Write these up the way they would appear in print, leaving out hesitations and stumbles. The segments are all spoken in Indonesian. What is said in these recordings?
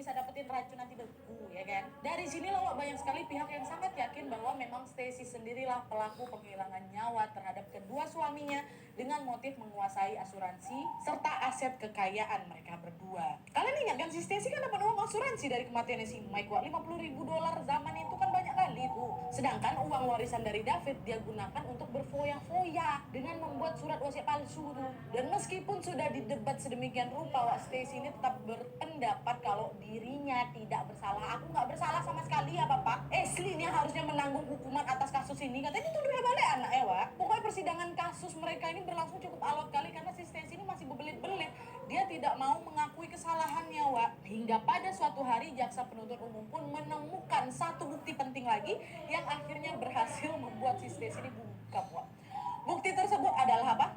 bisa dapetin racun nanti beku, ya kan? Dari sinilah Wak, banyak sekali pihak yang sangat yakin bahwa memang Stacy sendirilah pelaku penghilangan nyawa terhadap kedua suaminya dengan motif menguasai asuransi serta aset kekayaan mereka berdua. Kalian ingat kan si Stacy kan dapat uang asuransi dari kematiannya si Mike, Wak, $50.000 zaman itu kan banyak kali tuh. Sedangkan uang warisan dari David dia gunakan untuk berfoya-foya dengan membuat surat wasiat palsu tuh. Dan meskipun sudah didebat sedemikian rupa, Wak, Stacy ini tetap berpendapat kalau dirinya tidak bersalah. Aku nggak bersalah sama sekali ya Bapak. Ashley ini harusnya menanggung hukuman atas kasus ini. Katanya itu udah balik anak ya Wak. Pokoknya persidangan kasus mereka ini berlangsung cukup alot kali karena si Stacy ini masih berbelit-belit. Dia tidak mau mengakui kesalahannya Wak. Hingga pada suatu hari jaksa penuntut umum pun menemukan satu bukti penting lagi yang akhirnya berhasil membuat si Stacy ini bungkam Wak. Bukti tersebut adalah apa?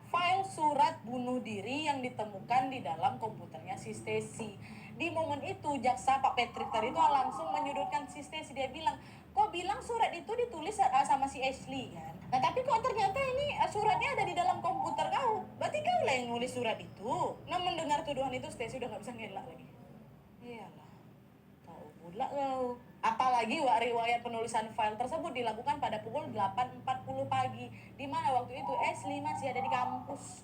File surat bunuh diri yang ditemukan di dalam komputernya si Stacy. Di momen itu jaksa Pak Patrick tadi itu langsung menyudutkan si Stacy. Dia bilang, kok bilang surat itu ditulis sama si Ashley kan? Nah tapi kok ternyata ini suratnya ada di dalam komputer kau. Berarti kau lah yang nulis surat itu. Nah mendengar tuduhan itu Stacy udah gak bisa ngelak lagi. Iyalah, tahu pula kau. Apalagi Wak, riwayat penulisan file tersebut dilakukan pada pukul 8.40 pagi, di mana waktu itu Ashley masih ada di kampus.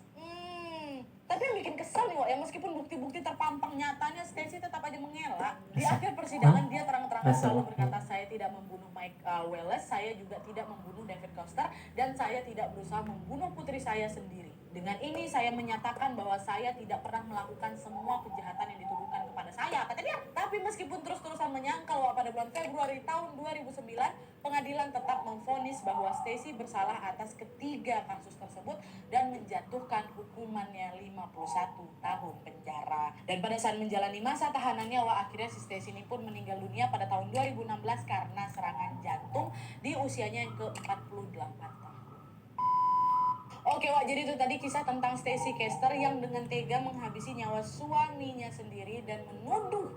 Tapi yang bikin kesel nih Wak, ya meskipun bukti-bukti terpampang nyatanya, Stacy tetap aja mengelak. Di akhir persidangan dia terang-terangan selalu berkata, saya tidak membunuh Mike Wallace, saya juga tidak membunuh David Koster, dan saya tidak berusaha membunuh putri saya sendiri. Dengan ini saya menyatakan bahwa saya tidak pernah melakukan semua kejahatan yang dituduhkan kepada saya, kata dia. Tapi meskipun terus-terusan menyangkal Wak, pada bulan Februari tahun 2009, pengadilan tetap memvonis bahwa Stacy bersalah atas ketiga kasus tersebut dan menjatuhkan hukumannya 51 tahun penjara. Dan pada saat menjalani masa tahanannya Wak, akhirnya si Stacy ini pun meninggal dunia pada tahun 2016 karena serangan jantung di usianya yang ke-48 tahun. Oke Wak, jadi itu tadi kisah tentang Stacy Kester yang dengan tega menghabisi nyawa suaminya sendiri dan menuduh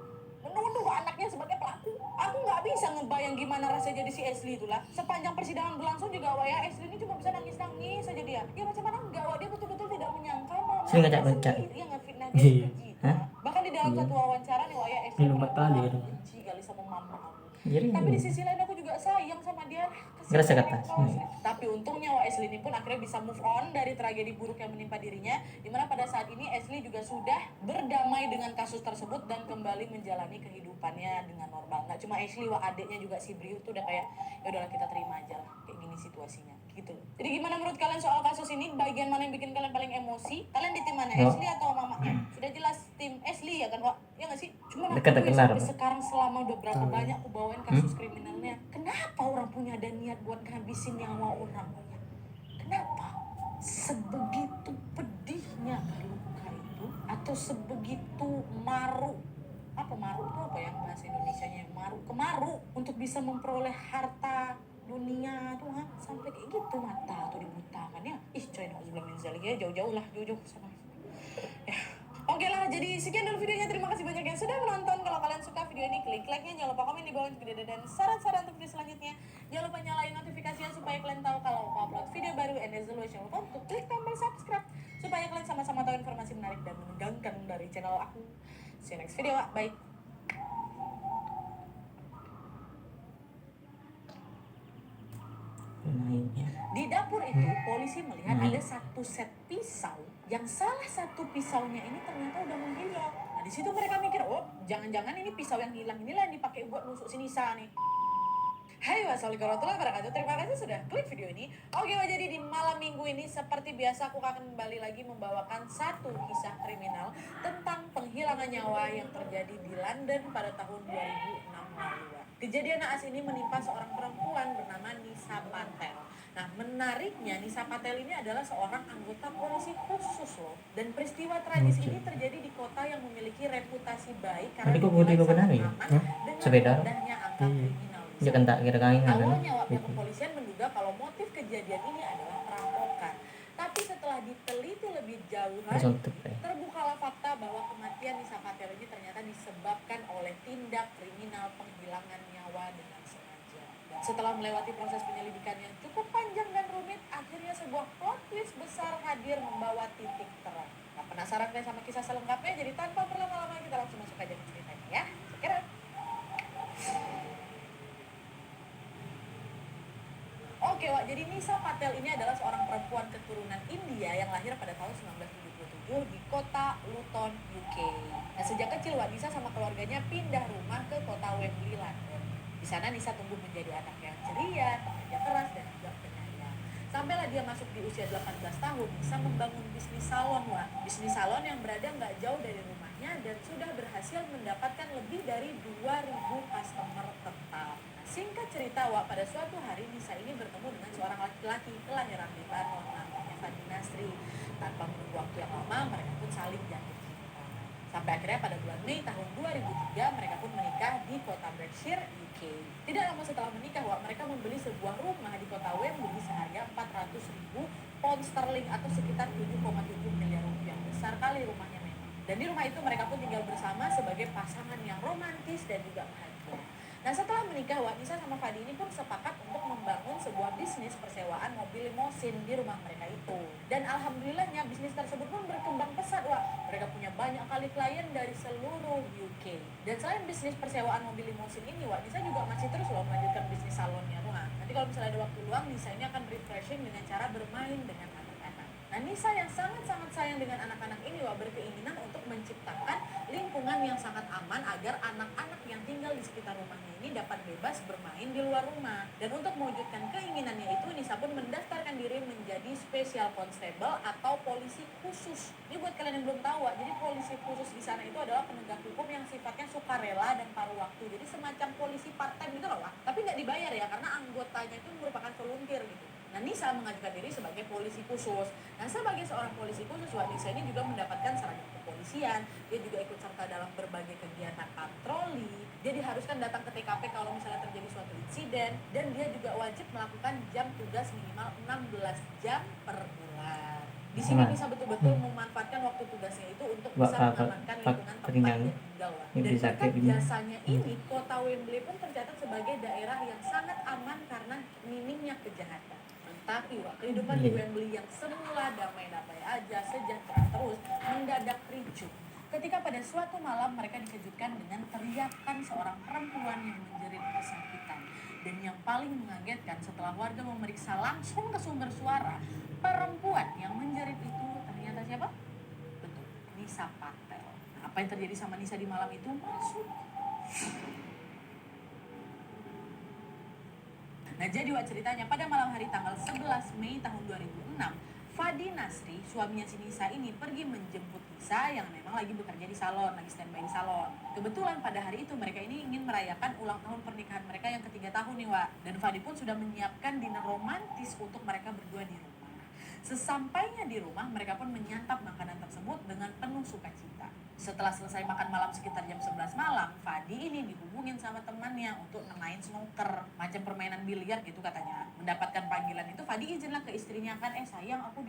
anaknya sebagai pelaku. Aku nggak bisa ngebayang gimana rasanya jadi si Ashley itulah. Sepanjang persidangan berlangsung juga Wak ya, Ashley ini cuma bisa nangis-nangis saja dia. Ya macam mana enggak Wak, dia betul-betul tidak menyangka mama sendiri yang ngefitnah dia seperti itu. Bahkan di dalam satu wawancara nih Wak ya, Ashley benci kali sama mama aku. Tapi di sisi lain aku juga sayang sama dia. Ngerasa kata. Tapi untungnya Wak, Ashley ini pun akhirnya bisa move on dari tragedi buruk yang menimpa dirinya, dimana pada saat ini Ashley juga sudah berdamai dengan kasus tersebut dan kembali menjalani kehidupannya dengan normal. Nggak cuma Ashley Wak, adiknya juga si Briu tuh udah kayak ya udahlah kita terima aja lah kayak gini situasinya gitu. Jadi gimana menurut kalian soal kasus ini? Bagian mana yang bikin kalian paling emosi? Kalian di tim mana? Ashley atau mama? Sudah jelas tim Ashley ya kan Wak? Ya nggak sih? Cuma aku sampai sekarang selama udah berapa banyak aku bawain kasus kriminalnya, kenapa orang punya ada niat buat ngabisin nyawa orang? Kenapa? Sebegitu pedihnya luka itu, atau sebegitu maru, apa maru itu apa ya bahasa Indonesianya, maru, kemaru untuk bisa memperoleh harta dunia tuh sampai kayak gitu mata tuh dibutakan ya. Coy, nauzubillah min zalik ya, jauh-jauh sana. Ya. Oke lah, jadi sekian dulu videonya. Terima kasih banyak yang sudah menonton. Kalau kalian suka video ini, klik like-nya. Jangan lupa komen di bawah video dan saran-saran untuk video selanjutnya. Jangan lupa nyalain notifikasinya supaya kalian tahu kalau aku upload video baru. And as always, jangan lupa untuk klik tombol subscribe supaya kalian sama-sama tahu informasi menarik dan menegangkan dari channel aku. See you next video, bye. Di dapur itu polisi melihat ada satu set pisau yang salah satu pisaunya ini ternyata udah menghilang. Nah di situ mereka mikir, oh jangan-jangan ini pisau yang hilang inilah yang dipakai buat nusuk si Nisa nih. Hai wassalamualaikum warahmatullahi wabarakatuh. Terima kasih sudah klik video ini. Oke Wak, jadi di malam minggu ini seperti biasa aku akan kembali lagi membawakan satu kisah kriminal tentang penghilangan nyawa yang terjadi di London pada tahun 2006 lalu. Kejadian naas ini menimpa seorang perempuan bernama Nisa Patel. Nah menariknya Nisa Patel ini adalah seorang anggota polisi khusus loh. Dan peristiwa tragis ini terjadi di kota yang memiliki reputasi baik karena dinilai sangat aman dengan rendahnya angka kriminal. Awalnya pihak kepolisian menduga kalau motif kejadian ini adalah perampokan. Tapi setelah diteliti lebih jauh lagi, terbukalah fakta bahwa kematian Nisa Patel ini ternyata disebabkan oleh tindak kriminal penghilangan nyawa dengan sengaja. Dan setelah melewati proses penyelidikan yang cukup panjang dan rumit, akhirnya sebuah plot twist besar hadir membawa titik terang. Nah, penasaran kan sama kisah selengkapnya? Jadi tanpa berlama-lama kita langsung masuk aja ke ceritanya ya. Jadi Nisa Patel ini adalah seorang perempuan keturunan India yang lahir pada tahun 1977 di kota Luton, UK. Nah, sejak kecil Wak Nisa sama keluarganya pindah rumah ke kota Wembley, London. Di sana Nisa tumbuh menjadi anak yang ceria, pekerja keras, dan juga penyayang. Sampailah dia masuk di usia 18 tahun, Nisa membangun bisnis salon, Wak. Bisnis salon yang berada nggak jauh dari rumahnya dan sudah berhasil mendapatkan lebih dari 2.000 customer tetap. Singkat cerita, Wak, pada suatu hari Nisa ini bertemu dengan seorang laki-laki kelahiran Lebanon namanya Fadi Nasri. Tanpa menunggu waktu yang lama, mereka pun saling jatuh cinta. Sampai akhirnya pada bulan Mei tahun 2003, mereka pun menikah di kota Berkshire, UK. Tidak lama setelah menikah, Wak, mereka membeli sebuah rumah di kota Wembley seharga 400.000 pound sterling atau sekitar 7,7 miliar rupiah. Besar kali rumahnya memang. Dan di rumah itu mereka pun tinggal bersama sebagai pasangan yang romantis dan juga bahagia. Nah, setelah menikah, Wak Nisa sama Fadi ini pun sepakat untuk membangun sebuah bisnis persewaan mobil limosin di rumah mereka itu. Dan alhamdulillahnya bisnis tersebut pun berkembang pesat, Wak. Mereka punya banyak kali klien dari seluruh UK. Dan selain bisnis persewaan mobil limosin ini, Wak Nisa juga masih terus loh melanjutkan bisnis salonnya, Wak. Nanti kalau misalnya ada waktu luang, Nisa ini akan refreshing dengan cara bermain dengan anak-anak. Nah, Nisa yang sangat-sangat sayang dengan anak-anak ini, Wak, berkeinginan untuk menciptakan lingkungan yang sangat aman agar anak-anak yang tinggal di sekitar rumahnya ini dapat bebas bermain di luar rumah. Dan untuk mewujudkan keinginannya itu, Nisa pun mendaftarkan diri menjadi Special Constable atau polisi khusus. Ini buat kalian yang belum tahu, Wak, jadi polisi khusus di sana itu adalah penegak hukum yang sifatnya sukarela dan paruh waktu. Jadi semacam polisi part-time gitu loh, Wak. Tapi nggak dibayar ya, karena anggotanya itu merupakan volunteer gitu. Nah, Nisa mengajukan diri sebagai polisi khusus. Nah, sebagai seorang polisi khusus, Wak, Nisa ini juga mendapatkan seragam kepolisian. Dia juga ikut serta dalam berbagai kegiatan patroli. Dia diharuskan datang ke TKP kalau misalnya terjadi suatu insiden. Dan dia juga wajib melakukan jam tugas minimal 16 jam per bulan. Di sini Nisa betul-betul memanfaatkan waktu tugasnya itu untuk bisa mengamankan lingkungan tempat dia tinggal, Wak. Dan berkat jasanya ini, kota Wembley pun tercatat sebagai daerah yang sangat aman karena minimnya kejahatan. Tapi, Wak, kehidupan di Wembley yang semula damai-damai aja, sejahtera terus, mendadak ricuh ketika pada suatu malam mereka dikejutkan dengan teriakan seorang perempuan yang menjerit kesakitan. Dan yang paling mengagetkan, setelah warga memeriksa langsung ke sumber suara, perempuan yang menjerit itu ternyata siapa? Betul, Nisa Patel. Nah, apa yang terjadi sama Nisa di malam itu? Masuk. Nah, jadi, Wak, ceritanya pada malam hari tanggal 11 Mei tahun 2006, Fadi Nasri, suaminya si Nisa ini, pergi menjemput Nisa yang memang lagi bekerja di salon, lagi standby di salon. Kebetulan pada hari itu mereka ini ingin merayakan ulang tahun pernikahan mereka yang ke-3 tahun nih, Wak. Dan Fadi pun sudah menyiapkan dinner romantis untuk mereka berdua di rumah. Sesampainya di rumah, mereka pun menyantap makanan tersebut dengan penuh sukacita. Setelah selesai makan malam sekitar jam 11 malam, Fadi ini dihubungin sama temannya untuk main snooker, macam permainan biliar gitu katanya. Mendapatkan panggilan itu, Fadi izinlah ke istrinya, kan sayang, aku